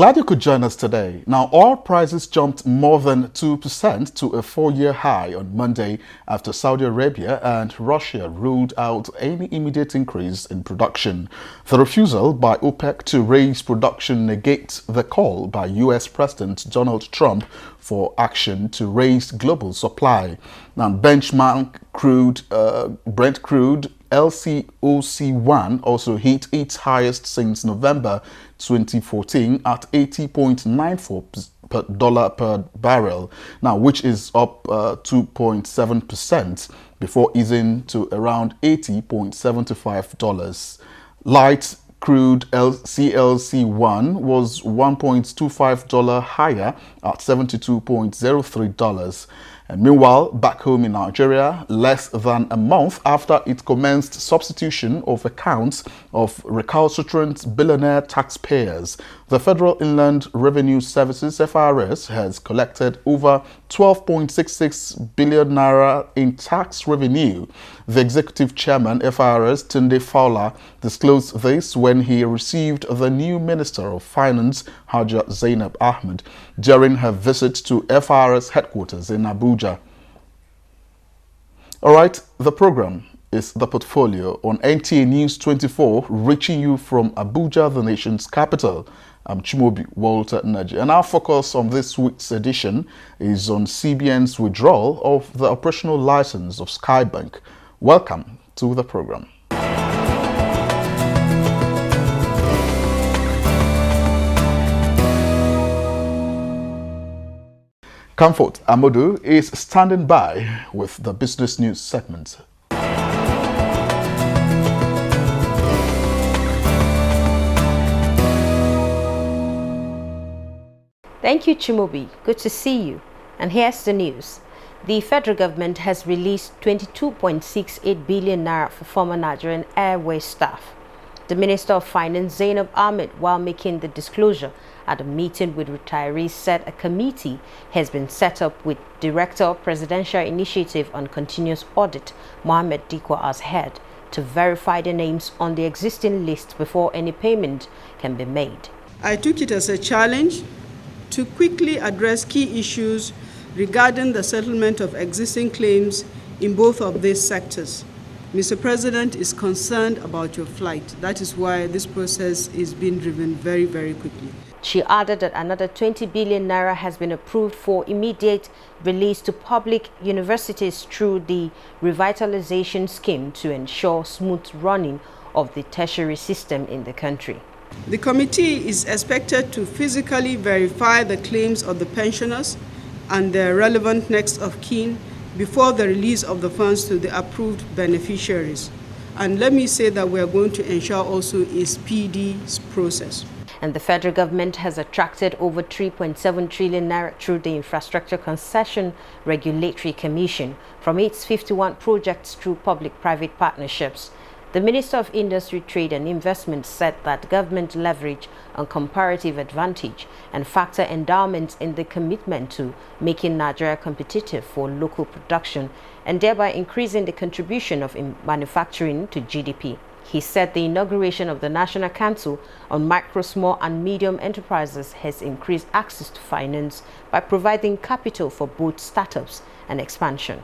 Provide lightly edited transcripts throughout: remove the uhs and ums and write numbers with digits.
Glad you could join us today. Now, oil prices jumped more than 2% to a 4-year high on Monday after Saudi Arabia and Russia ruled out any immediate increase in production. The refusal by OPEC to raise production negates the call by U.S. President Donald Trump for action to raise global supply. Now, benchmark crude, Brent crude LCOC1 also hit its highest since November 2014 at $80.94 per barrel, now which is up 2.7% before easing to around $80.75. Light crude CLC1 was $1.25 higher at $72.03. And meanwhile, back home in Nigeria, less than a month after it commenced substitution of accounts of recalcitrant billionaire taxpayers, the Federal Inland Revenue Services (FRS) has collected over 12.66 billion naira in tax revenue. The executive chairman, FRS, Tunde Fowler, disclosed this when he received the new Minister of Finance, Haja Zainab Ahmed, during her visit to FRS headquarters in Abuja. All right, the program is The Portfolio on NTA News 24, reaching you from Abuja, the nation's capital. I'm Chimobi Walter Naji, and our focus on this week's edition is on CBN's withdrawal of the operational license of SkyBank. Welcome to the program. Comfort Amodu is standing by with the business news segment. Thank you, Chimobi. Good to see you. And here's the news. The federal government has released 22.68 billion naira for former Nigerian Airways staff. The Minister of Finance, Zainab Ahmed, while making the disclosure at a meeting with retirees, said a committee has been set up with Director of Presidential Initiative on Continuous Audit, Mohammed Dikwa, as head to verify the names on the existing list before any payment can be made. I took it as a challenge to quickly address key issues regarding the settlement of existing claims in both of these sectors. Mr. President is concerned about your flight. That is why this process is being driven very, very quickly. She added that another 20 billion naira has been approved for immediate release to public universities through the revitalization scheme to ensure smooth running of the tertiary system in the country. The committee is expected to physically verify the claims of the pensioners and their relevant next of kin before the release of the funds to the approved beneficiaries. And let me say that we are going to ensure also a speedy process. And the federal government has attracted over 3.7 trillion naira through the Infrastructure Concession Regulatory Commission from its 51 projects through public-private partnerships. The Minister of Industry, Trade and Investment said that government leverage on comparative advantage and factor endowments in the commitment to making Nigeria competitive for local production and thereby increasing the contribution of manufacturing to GDP. He said the inauguration of the National Council on Micro, Small and Medium Enterprises has increased access to finance by providing capital for both startups and expansion.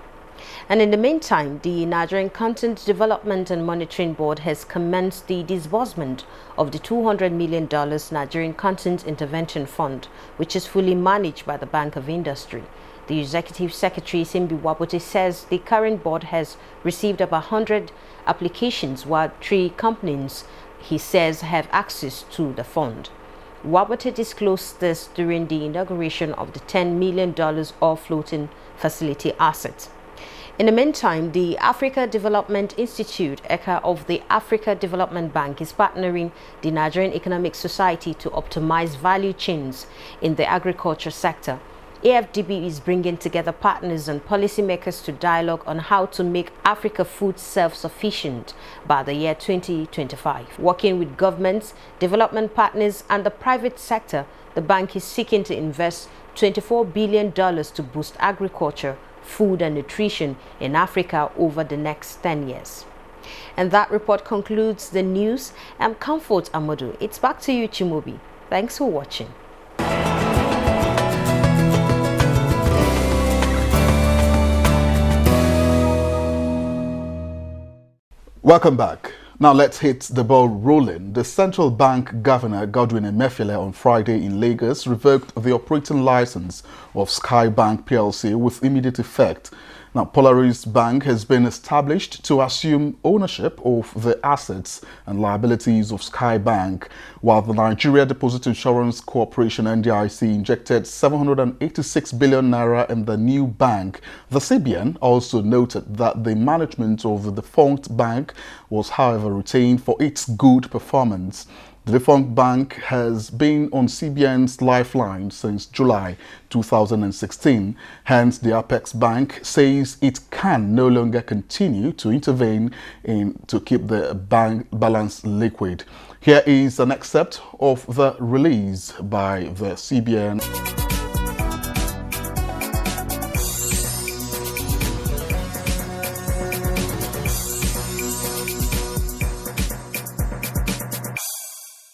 And in the meantime, the Nigerian Content Development and Monitoring Board has commenced the disbursement of the $200 million Nigerian Content Intervention Fund, which is fully managed by the Bank of Industry. The Executive Secretary, Simbi Wabote, says the current board has received about 100 applications, while 3 companies, he says, have access to the fund. Wabote disclosed this during the inauguration of the $10 million oil-floating facility asset. In the meantime, the Africa Development Institute, ECA, of the Africa Development Bank is partnering the Nigerian Economic Society to optimize value chains in the agriculture sector. AFDB is bringing together partners and policymakers to dialogue on how to make Africa food self-sufficient by the year 2025. Working with governments, development partners and the private sector, the bank is seeking to invest $24 billion to boost agriculture, food and nutrition in Africa over the next 10 years. And that report concludes the news. I'm Comfort Amodu. It's back to you, Chimobi. Thanks for watching. Welcome back. Now let's hit the ball rolling. The Central Bank Governor Godwin Emefiele on Friday in Lagos revoked the operating license of SkyBank PLC with immediate effect. Now, Polaris Bank has been established to assume ownership of the assets and liabilities of SkyBank, while the Nigeria Deposit Insurance Corporation (NDIC) injected 786 billion naira in the new bank. The CBN also noted that the management of the defunct bank was, however, retained for its good performance. The defunct bank has been on CBN's lifeline since July 2016. Hence, the Apex Bank says it can no longer continue to intervene to keep the bank balance liquid. Here is an excerpt of the release by the CBN.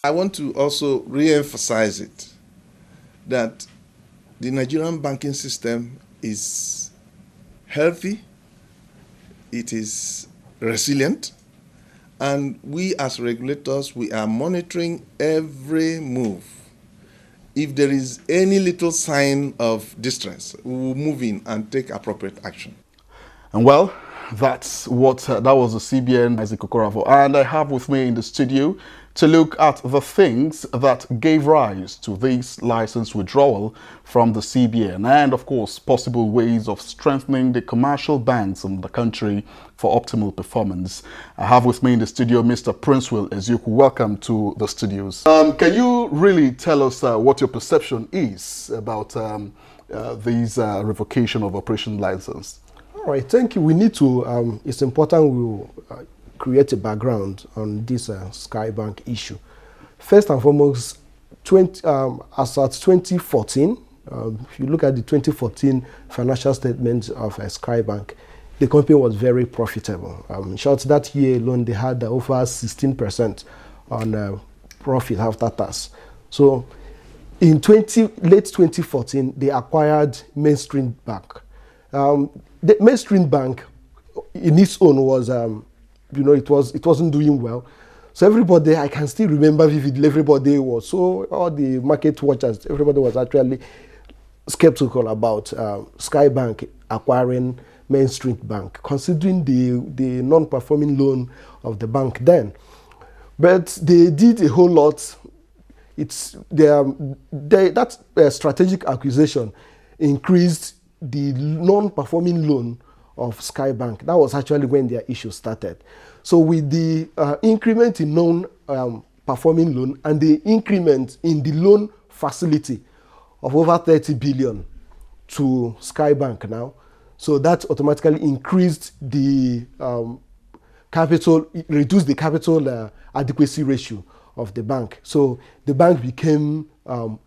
I want to also re-emphasize it, that the Nigerian banking system is healthy, it is resilient, and we as regulators, we are monitoring every move. If there is any little sign of distress, we will move in and take appropriate action. And well, that was the CBN Isaac Okorafo, and I have with me in the studio to look at the things that gave rise to this license withdrawal from the CBN and, of course, possible ways of strengthening the commercial banks in the country for optimal performance. I have with me in the studio Mr. Princewell Eziokwu. Welcome to the studios. Can you really tell us what your perception is about these revocation of operation license? All right, thank you. We need to, it's important we create a background on this SkyBank issue. First and foremost, as at 2014, if you look at the 2014 financial statements of SkyBank, the company was very profitable. In short, that year alone, they had over 16% on profit after tax. So in late 2014, they acquired Mainstream Bank. The Mainstream Bank, in its own, was it wasn't doing well. So everybody, I can still remember vividly, everybody was, so all the market watchers, everybody was actually skeptical about SkyBank acquiring Mainstream Bank, considering the non-performing loan of the bank then. But they did a whole lot. That strategic acquisition increased the non-performing loan of SkyBank. That was actually when their issue started. So with the increment in non-performing loan and the increment in the loan facility of over 30 billion to SkyBank now, so that automatically increased the capital, reduced the capital adequacy ratio of the bank. So the bank became,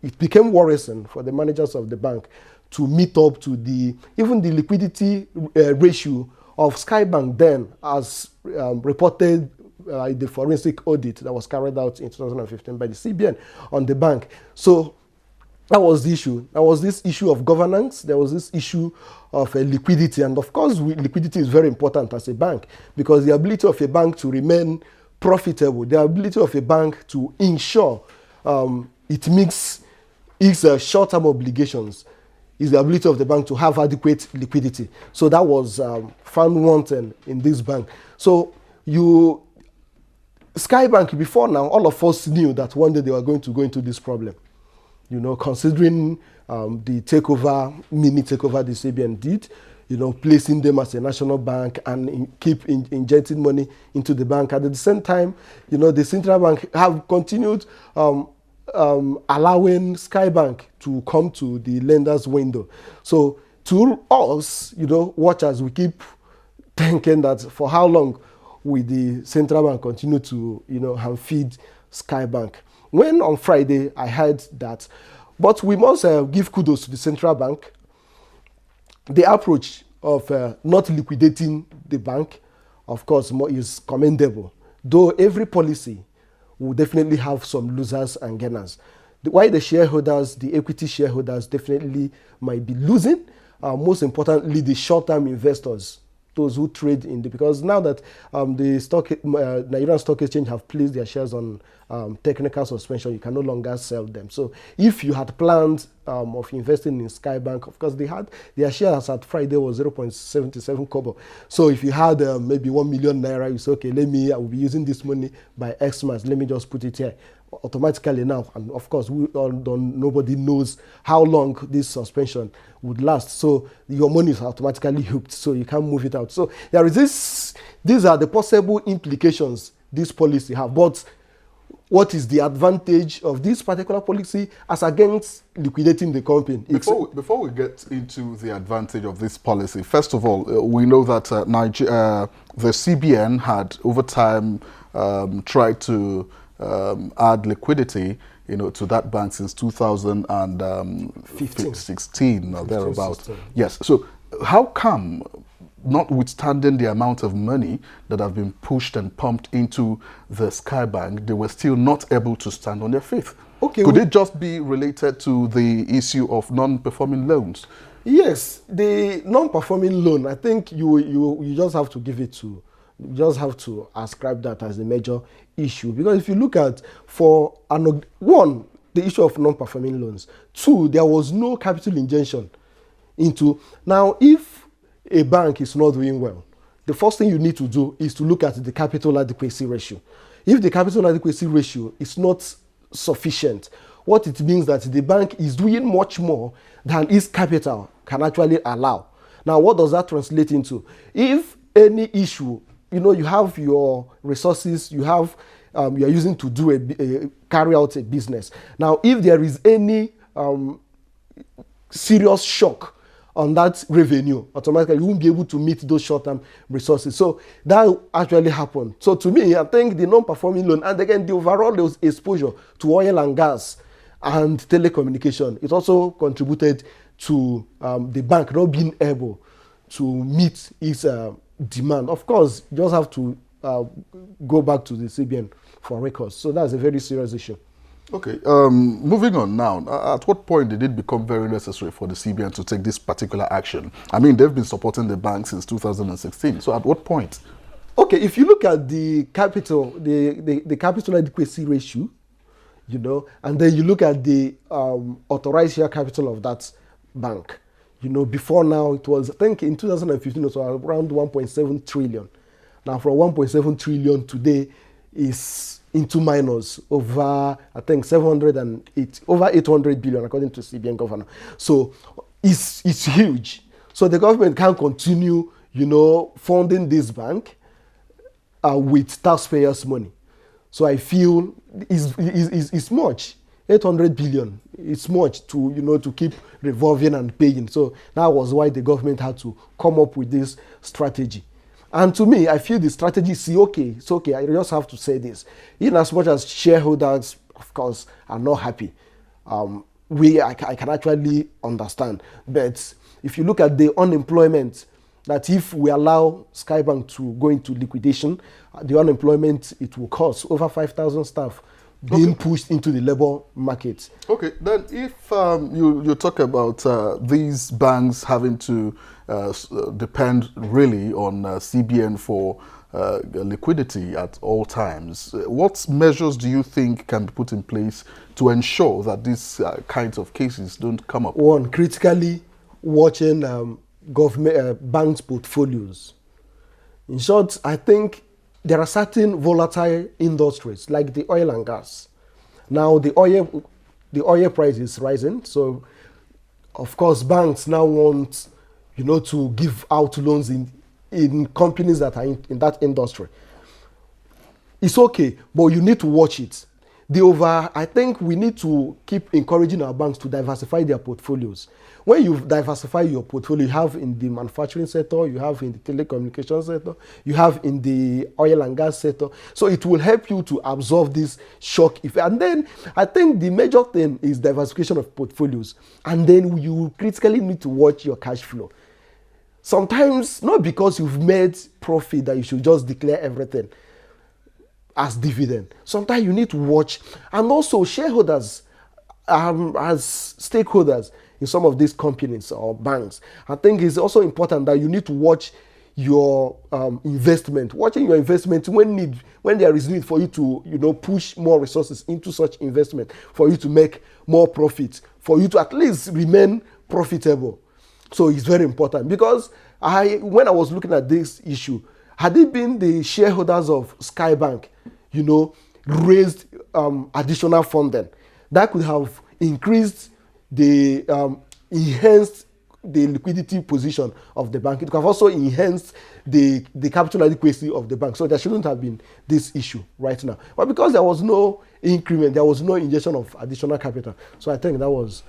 it became worrisome for the managers of the bank to meet up to even the liquidity ratio of SkyBank then, as reported in the forensic audit that was carried out in 2015 by the CBN on the bank. So that was the issue. There was this issue of governance. There was this issue of liquidity. And of course, liquidity is very important as a bank, because the ability of a bank to remain profitable, the ability of a bank to ensure it meets its short-term obligations, is the ability of the bank to have adequate liquidity. So that was found wanting in this bank. So SkyBank, before now, all of us knew that one day they were going to go into this problem. Considering the mini takeover the CBN did, placing them as a national bank and keep injecting money into the bank. And at the same time, the central bank have continued allowing SkyBank to come to the lender's window. So to us, watchers, we keep thinking that for how long will the central bank continue to, hand feed SkyBank? When on Friday I heard that, but we must give kudos to the central bank. The approach of not liquidating the bank, of course, is commendable, though every policy will definitely have some losers and gainers. Why the shareholders, the equity shareholders, definitely might be losing. Most importantly, the short-term investors those who trade in the, because now that the Nigerian Stock Exchange have placed their shares on technical suspension, you can no longer sell them. So if you had plans of investing in SkyBank, of course they had their shares at Friday was 0.77 kobo. So if you had maybe 1 million naira, you say, okay, I will be using this money by X months, let me just put it here. Automatically now, and of course nobody knows how long this suspension would last, so your money is automatically hooked, so you can't move it out. So there is this, these are the possible implications this policy have. But what is the advantage of this particular policy as against liquidating the company? Before we get into the advantage of this policy, first of all, we know that the CBN had over time tried to add liquidity, to that bank since 2016 or thereabout. Yes. So how come, notwithstanding the amount of money that have been pushed and pumped into the SkyBank, they were still not able to stand on their feet? Okay. Could it just be related to the issue of non-performing loans? Yes, the non-performing loan, I think you just have to give it to, you just have to ascribe that as a major issue. Because if you look at, one, the issue of non-performing loans. Two, there was no capital injection into. Now, if a bank is not doing well, the first thing you need to do is to look at the capital adequacy ratio. If the capital adequacy ratio is not sufficient, what it means that the bank is doing much more than its capital can actually allow. Now, what does that translate into? If any issue, you have your resources, you are using to do carry out a business. Now, if there is any serious shock on that revenue, automatically you won't be able to meet those short-term resources. So that actually happened. So to me, I think the non-performing loan, and again, the overall exposure to oil and gas and telecommunication, it also contributed to the bank not being able to meet its demand. Of course, you just have to go back to the CBN for records. So that's a very serious issue. Okay, moving on now. At what point did it become very necessary for the CBN to take this particular action? I mean, they've been supporting the bank since 2016. So at what point? Okay, if you look at the capital, the capital adequacy ratio, and then you look at the authorized share capital of that bank, before now it was, I think in 2015 it was around 1.7 trillion. Now from 1.7 trillion today is into minus over, I think, over 800 billion according to CBN governor. So it's huge. So the government can't continue, funding this bank with taxpayers' money. So I feel it's much. 800 billion, it's much to keep revolving and paying. So that was why the government had to come up with this strategy. And to me, I feel the strategy is okay. It's okay. I just have to say this. In as much as shareholders, of course, are not happy, I can actually understand. But if you look at the unemployment, that if we allow SkyBank to go into liquidation, the unemployment it will cause over 5,000 staff being pushed into the labor market. Okay, then if you talk about these banks having to depend really on CBN for liquidity at all times, what measures do you think can be put in place to ensure that these kinds of cases don't come up? One, critically watching government banks' portfolios. In short, I think there are certain volatile industries like the oil and gas. Now the oil price is rising, so of course banks now want to give out loans in companies that are in that industry. It's okay, but you need to watch it. I think we need to keep encouraging our banks to diversify their portfolios. When you diversify your portfolio, you have in the manufacturing sector, you have in the telecommunications sector, you have in the oil and gas sector. So it will help you to absorb this shock effect. And then I think the major thing is diversification of portfolios. And then you critically need to watch your cash flow. Sometimes, not because you've made profit that you should just declare everything as dividend. Sometimes you need to watch, and also shareholders as stakeholders in some of these companies or banks. I think it's also important that you need to watch your investment, watching your investment when there is need for you to, push more resources into such investment, for you to make more profit, for you to at least remain profitable. So it's very important, because when I was looking at this issue, had it been the shareholders of SkyBank, raised additional funding, that could have increased enhanced the liquidity position of the bank. It could have also enhanced the capital adequacy of the bank. So there shouldn't have been this issue right now. But because there was no increment, there was no injection of additional capital. So I think that was...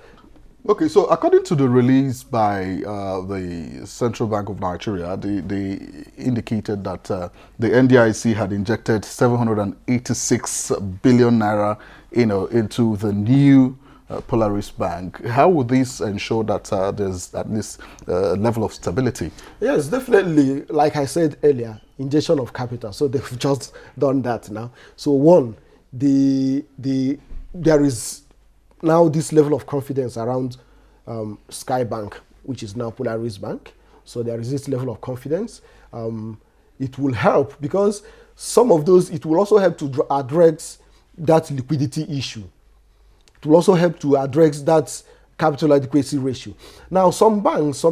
Okay, so according to the release by the Central Bank of Nigeria, they indicated that the NDIC had injected 786 billion naira, into the new Polaris Bank. How would this ensure that there's at least level of stability? Yes, definitely. Like I said earlier, injection of capital. So they've just done that now. So one, there is now this level of confidence around SkyBank, which is now Polaris Bank. So there is this level of confidence. It will help, because some of those, it will also help to address that liquidity issue. It will also help to address that capital adequacy ratio. Now, some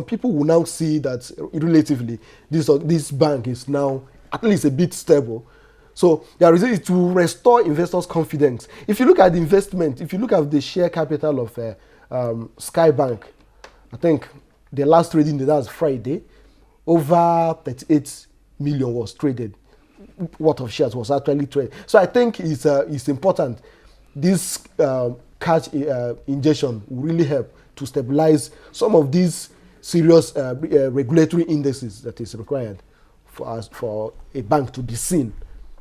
people will now see that relatively this bank is now at least a bit stable. So there is it to restore investors' confidence. If you look at the investment, if you look at the share capital of SkyBank, I think the last trading day, that was Friday, over 38 million was traded. Worth of shares was actually traded. So I think it's important. This cash injection will really help to stabilize some of these serious regulatory indices that is required for a bank to be seen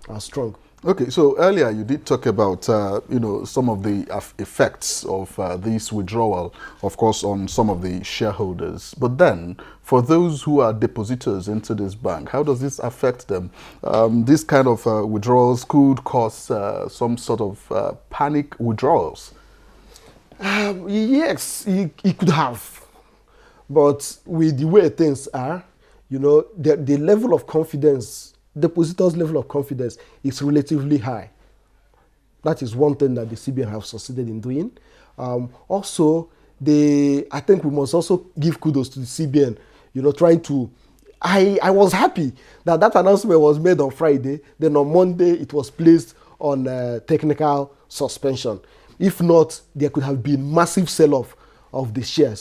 as strong. Okay, so earlier you did talk about some of the effects of this withdrawal, of course, on some of the shareholders. But then, for those who are depositors into this bank, how does this affect them? This kind of withdrawals could cause some sort of panic withdrawals. Yes, it could have. But with the way things are, the level of confidence, depositors' level of confidence is relatively high. That is one thing that the CBN have succeeded in doing. Also, I think we must also give kudos to the CBN, trying to... I was happy that announcement was made on Friday. Then on Monday, it was placed on technical suspension. If not, there could have been massive sell-off of the share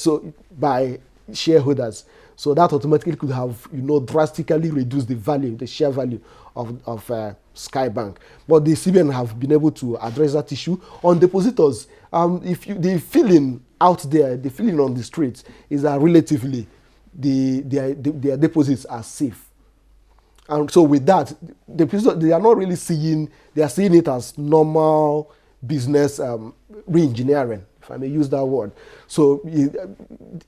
by shareholders. So that automatically could have, drastically reduced the share value of SkyBank. But the CBN have been able to address that issue. On depositors, the feeling out there, the feeling on the streets is that relatively their deposits are safe. And so with that, they are not really seeing it as normal business re-engineering, if I may use that word. So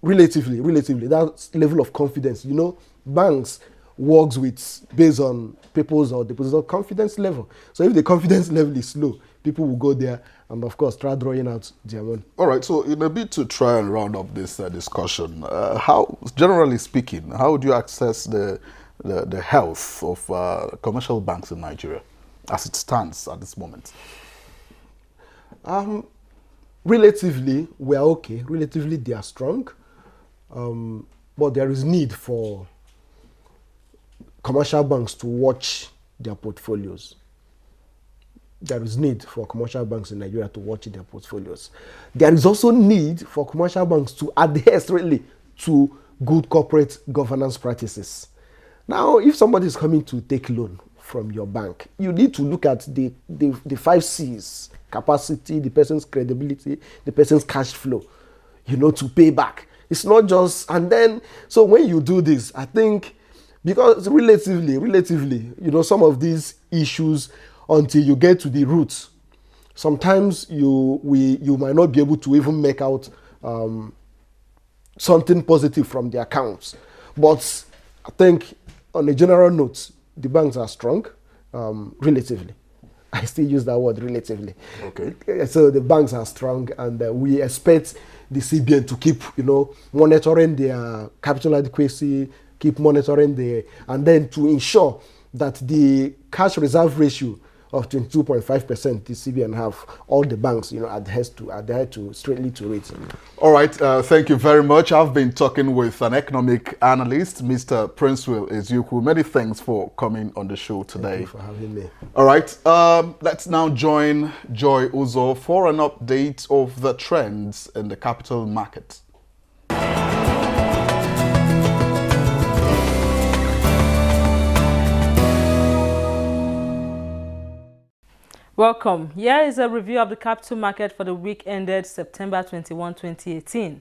relatively, that level of confidence, banks works based on people's or depositor confidence level. So if the confidence level is low, people will go there and, of course, try drawing out their money. All right, so in a bit to try and round up this discussion, generally speaking, how would you assess the health of commercial banks in Nigeria as it stands at this moment? Relatively, we are okay. Relatively, they are strong. But there is need for commercial banks to watch their portfolios. There is need for commercial banks in Nigeria to watch their portfolios. There is also need for commercial banks to adhere strictly to good corporate governance practices. Now, if somebody is coming to take loan from your bank, you need to look at the 5 C's: capacity, the person's credibility, the person's cash flow, to pay back. It's not just, and then, so when you do this, I think, because relatively, some of these issues, until you get to the roots, sometimes you might not be able to even make out something positive from the accounts. But I think, on a general note, the banks are strong, relatively. I still use that word, relatively. Okay. So the banks are strong, and we expect the CBN to keep, monitoring their capital adequacy, keep monitoring and then to ensure that the cash reserve ratio of 22.5% the CBN have, all the banks, adhere to straightly to it. All right, thank you very much. I've been talking with an economic analyst, Mr. Princewill Eziukwu. Many thanks for coming on the show today. Thank you for having me. All right, let's now join Joy Uzo for an update of the trends in the capital market. Welcome. Here is a review of the capital market for the week ended September 21, 2018.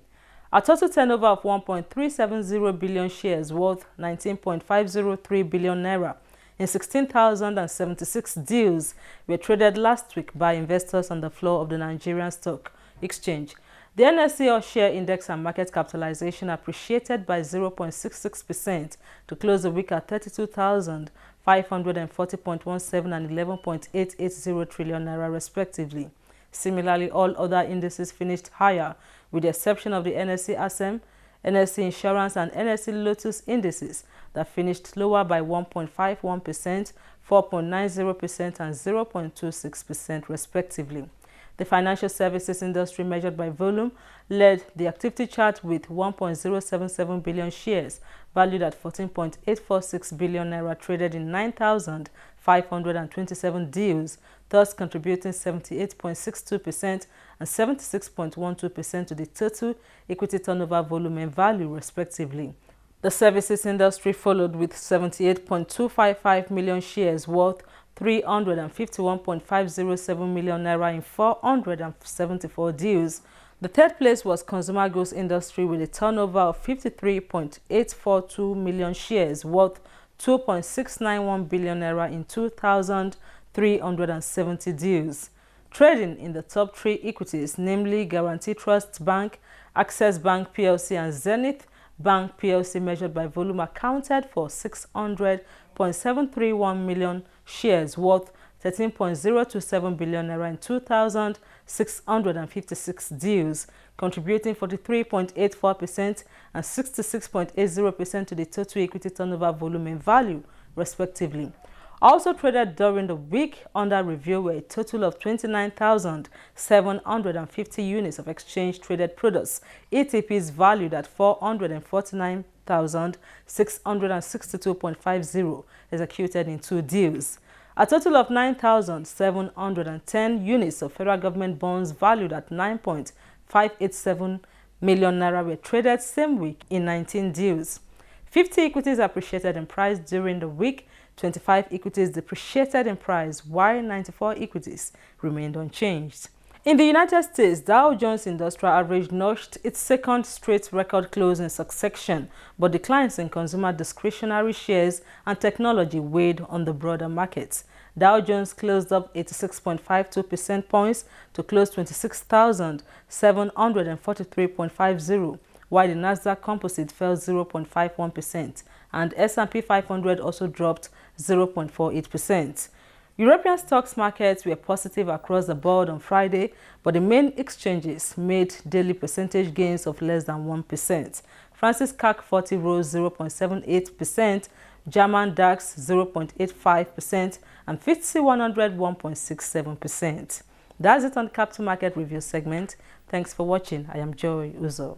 A total turnover of 1.370 billion shares worth 19.503 billion naira in 16,076 deals were traded last week by investors on the floor of the Nigerian Stock Exchange. The NSE All-Share Index and market capitalization appreciated by 0.66% to close the week at 32,540.17 and 11.880 trillion naira respectively. Similarly, all other indices finished higher, with the exception of the NSE ASEM, NSE Insurance and NSE Lotus indices that finished lower by 1.51%, 4.90% and 0.26% respectively. The financial services industry, measured by volume, led the activity chart with 1.077 billion shares, valued at 14.846 billion naira, traded in 9,527 deals, thus contributing 78.62% and 76.12% to the total equity turnover volume and value, respectively. The services industry followed with 78.255 million shares worth 351.507 million naira in 474 deals. The third place was consumer goods industry with a turnover of 53.842 million shares worth 2.691 billion naira in 2,370 deals. Trading in the top three equities, namely Guarantee Trust Bank, Access Bank PLC and Zenith Bank PLC, measured by volume, accounted for 600.731 million shares worth 13.027 billion naira in 2,656 deals, contributing 43.84% and 66.80% to the total equity turnover volume and value, respectively. Also traded during the week under review were a total of 29,750 units of exchange-traded products, ETPs valued at 449,662.50, executed in 2 deals. A total of 9,710 units of federal government bonds valued at 9.587 million naira were traded same week in 19 deals. 50 equities appreciated in price during the week, 25 equities depreciated in price, while 94 equities remained unchanged. In the United States, Dow Jones Industrial Average notched its second straight record close in succession, but declines in consumer discretionary shares and technology weighed on the broader markets. Dow Jones closed up 86.52% points to close 26,743.50, while the Nasdaq Composite fell 0.51%, and S&P 500 also dropped 0.48%. European stocks markets were positive across the board on Friday, but the main exchanges made daily percentage gains of less than 1%. France's CAC 40 rose 0.78%, German DAX 0.85%, and FTSE 100 1.67%. That's it on the Capital Market Review segment. Thanks for watching. I am Joy Uzo.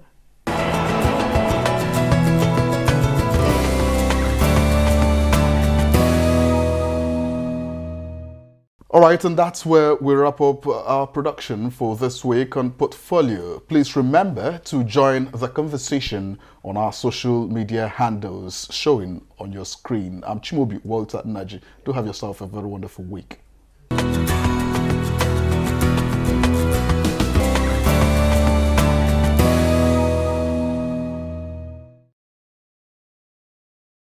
All right, and that's where we wrap up our production for this week on Portfolio. Please remember to join the conversation on our social media handles showing on your screen. I'm Chimobi Walter Naji. Do have yourself a very wonderful week.